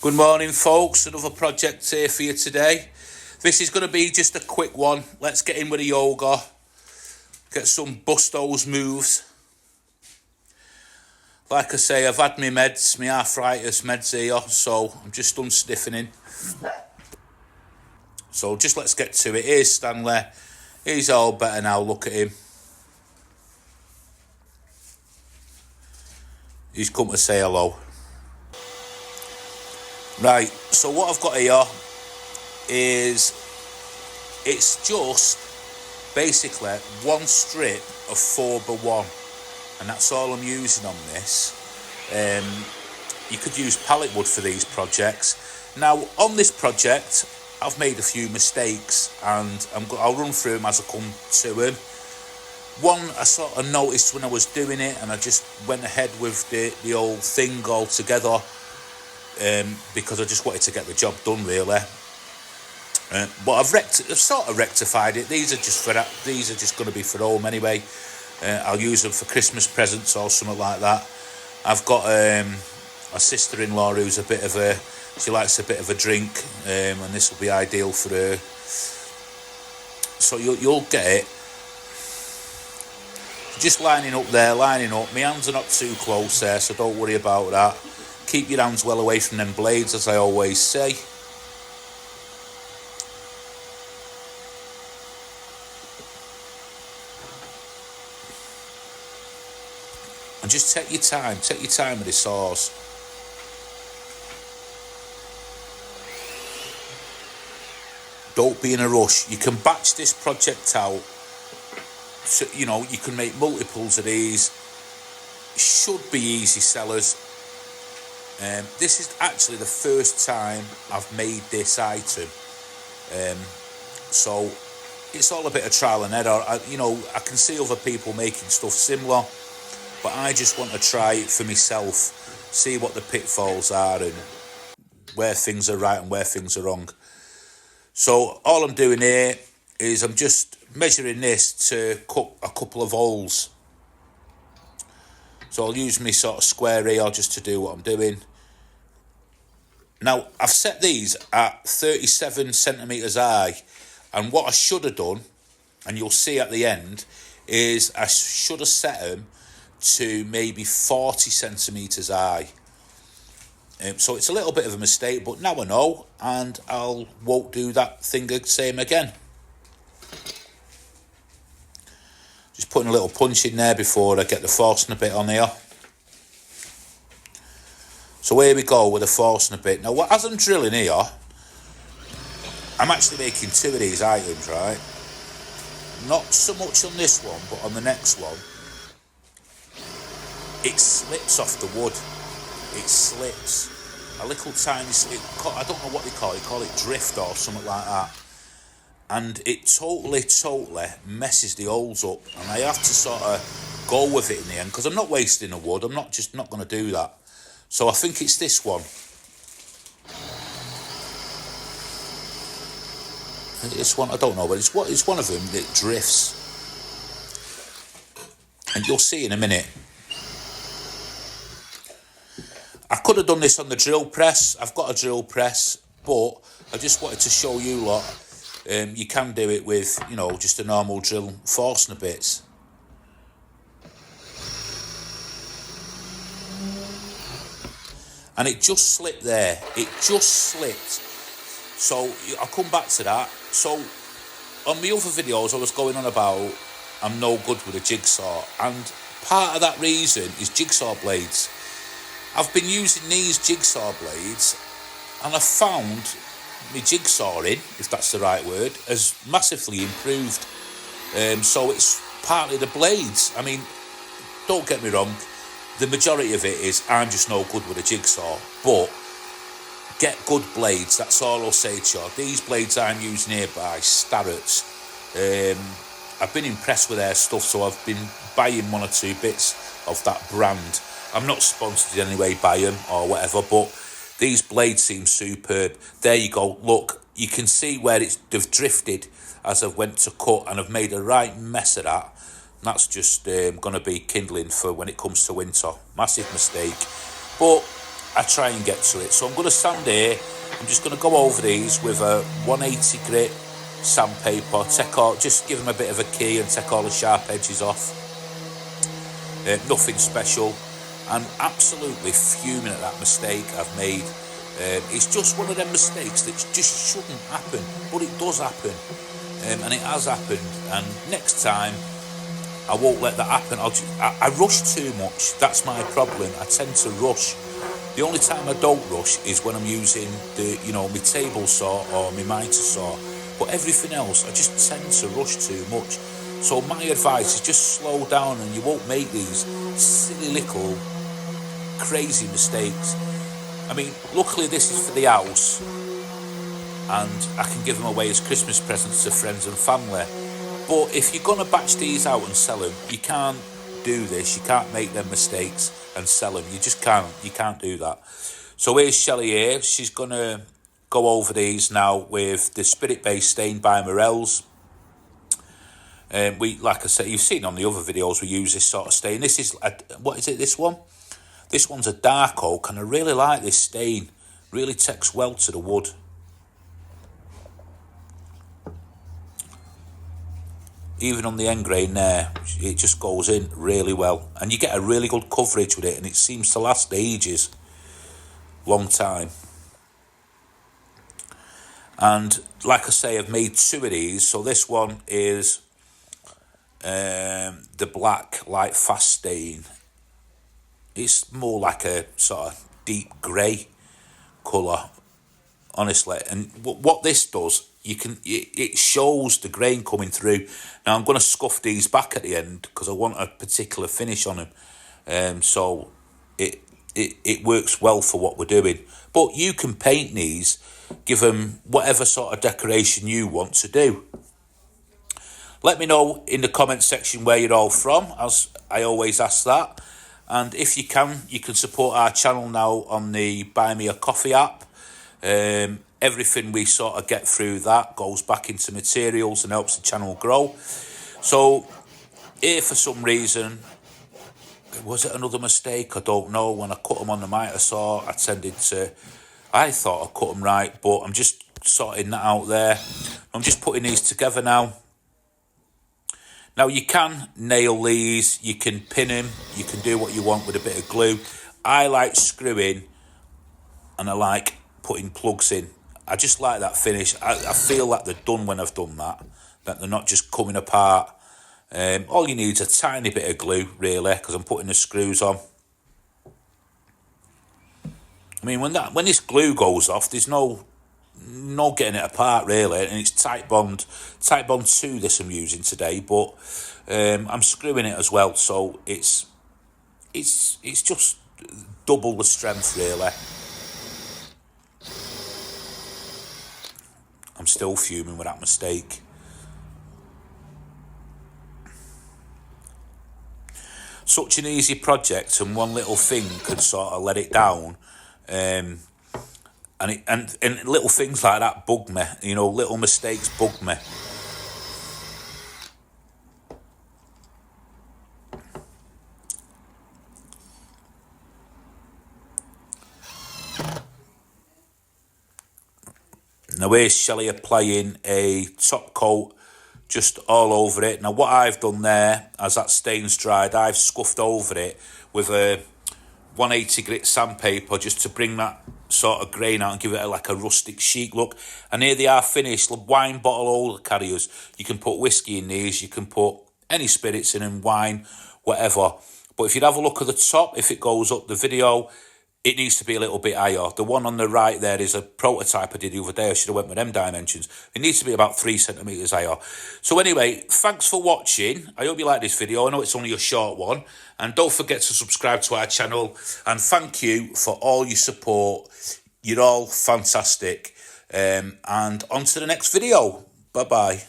Good morning, folks. Another project here for you today. This is going to be just a quick one. Let's get in with the yoga. Get some bust those moves. Like I say, I've had my meds, my arthritis meds here, so I'm just done stiffening. So just let's get to it. Here's Stanley. He's all better now. Look at him. He's come to say hello. Right, so what I've got here is, it's just basically one strip of 4x1, and that's all I'm using on this. You could use pallet wood for these projects. Now, on this project, I've made a few mistakes, and I'll run through them as I come to them. One, I sort of noticed when I was doing it, and I just went ahead with the old thing altogether. Because I just wanted to get the job done, really. But I've sort of rectified it. These are just going to be for home anyway. I'll use them for Christmas presents or something like that. I've got a sister-in-law who's she likes a bit of a drink, and this will be ideal for her. So you'll get it. Just lining up. My hands are not too close there, so don't worry about that. Keep your hands well away from them blades, as I always say. And just take your time with the saws. Don't be in a rush. You can batch this project out. So, you can make multiples of these. Should be easy sellers. This is actually the first time I've made this item, so it's all a bit of trial and error. I can see other people making stuff similar, but I just want to try it for myself, see what the pitfalls are and where things are right and where things are wrong. So all I'm doing here is I'm just measuring this to cut a couple of holes. So I'll use my sort of square here just to do what I'm doing. Now, I've set these at 37 centimetres high, and what I should have done, and you'll see at the end, is I should have set them to maybe 40 centimetres high. So it's a little bit of a mistake, but now I know, and I won't do that thing the same again. Just putting a little punch in there before I get the forcing a bit on here. So here we go with the forcing a bit. Now, as I'm drilling here, I'm actually making two of these items, right? Not so much on this one, but on the next one, it slips off the wood. It slips. A little tiny slip. I don't know what they call it. They call it drift or something like that. And it totally messes the holes up. And I have to sort of go with it in the end, because I'm not wasting the wood. I'm not going to do that. So I think it's this one. It's one, I don't know, but it's one of them that drifts. And you'll see in a minute. I could have done this on the drill press. I've got a drill press, but I just wanted to show you lot. You can do it with, just a normal drill, forcing the bits. And it just slipped there. It just slipped. So I'll come back to that. So on my other videos I was going on about I'm no good with a jigsaw. And part of that reason is jigsaw blades. I've been using these jigsaw blades, and I found my jigsawing, if that's the right word, has massively improved. So it's partly the blades. I mean, don't get me wrong. The majority of it is I'm just no good with a jigsaw, but get good blades, that's all I'll say to you. These blades I'm using here by Starrett's, I've been impressed with their stuff, so I've been buying one or two bits of that brand. I'm not sponsored in any way by them or whatever, but these blades seem superb. There you go, look, you can see where they've drifted as I've went to cut, and I've made a right mess of that. And that's just going to be kindling for when it comes to winter. Massive mistake. But I try and get to it. So I'm going to sand here. I'm just going to go over these with a 180 grit sandpaper, just give them a bit of a key and take all the sharp edges off. Nothing special. I'm absolutely fuming at that mistake I've made. It's just one of them mistakes that just shouldn't happen, but it does happen, and it has happened. And next time, I won't let that happen. I rush too much. That's my problem. I tend to rush. The only time I don't rush is when I'm using my table saw or my mitre saw. But everything else, I just tend to rush too much. So my advice is just slow down, and you won't make these silly little crazy mistakes. I mean, luckily this is for the house, and I can give them away as Christmas presents to friends and family. But if you're going to batch these out and sell them, you can't do this. You can't make them mistakes and sell them. You just can't. You can't do that. So here's Shelley here. She's going to go over these now with the Spirit Base stain by Morels. Like I said, you've seen on the other videos, we use this sort of stain. This is, what is it, this one? This one's a dark oak, and I really like this stain. Really takes well to the wood. Even on the end grain there, it just goes in really well. And you get a really good coverage with it, and it seems to last ages. Long time. And like I say, I've made two of these. So this one is the black light fast stain. It's more like a sort of deep grey colour, honestly. And what this does, it shows the grain coming through. Now I'm going to scuff these back at the end because I want a particular finish on them. So it works well for what we're doing. But you can paint these, give them whatever sort of decoration you want to do. Let me know in the comment section where you're all from, as I always ask that. And if you can support our channel now on the Buy Me a Coffee app. Everything we sort of get through that goes back into materials and helps the channel grow. So, here for some reason, was it another mistake? I don't know. When I cut them on the mitre saw, I thought I cut them right, but I'm just sorting that out there. I'm just putting these together now. Now, you can nail these, you can pin them, you can do what you want with a bit of glue. I like screwing, and I like putting plugs in. I just like that finish. I feel like they're done when I've done that they're not just coming apart. All you need is a tiny bit of glue, really, because I'm putting the screws on. I mean, when this glue goes off, there's no getting it apart, really, and it's Type Bond 2 this I'm using today, but I'm screwing it as well, so it's just double the strength, really. I'm still fuming with that mistake. Such an easy project, and one little thing could sort of let it down. And little things like that bug me. Little mistakes bug me. Now here's Shelley applying a top coat just all over it. Now what I've done there, as that stain's dried, I've scuffed over it with a 180 grit sandpaper just to bring that sort of grain out and give it like a rustic chic look. And here they are finished. Wine bottle holder carriers. You can put whiskey in these, you can put any spirits in them, wine, whatever. But if you'd have a look at the top, if it goes up the video, it needs to be a little bit higher. The one on the right there is a prototype I did the other day. I should have went with them dimensions. It needs to be about 3 centimetres higher. So anyway, thanks for watching. I hope you like this video. I know it's only a short one. And don't forget to subscribe to our channel. And thank you for all your support. You're all fantastic. And on to the next video. Bye-bye.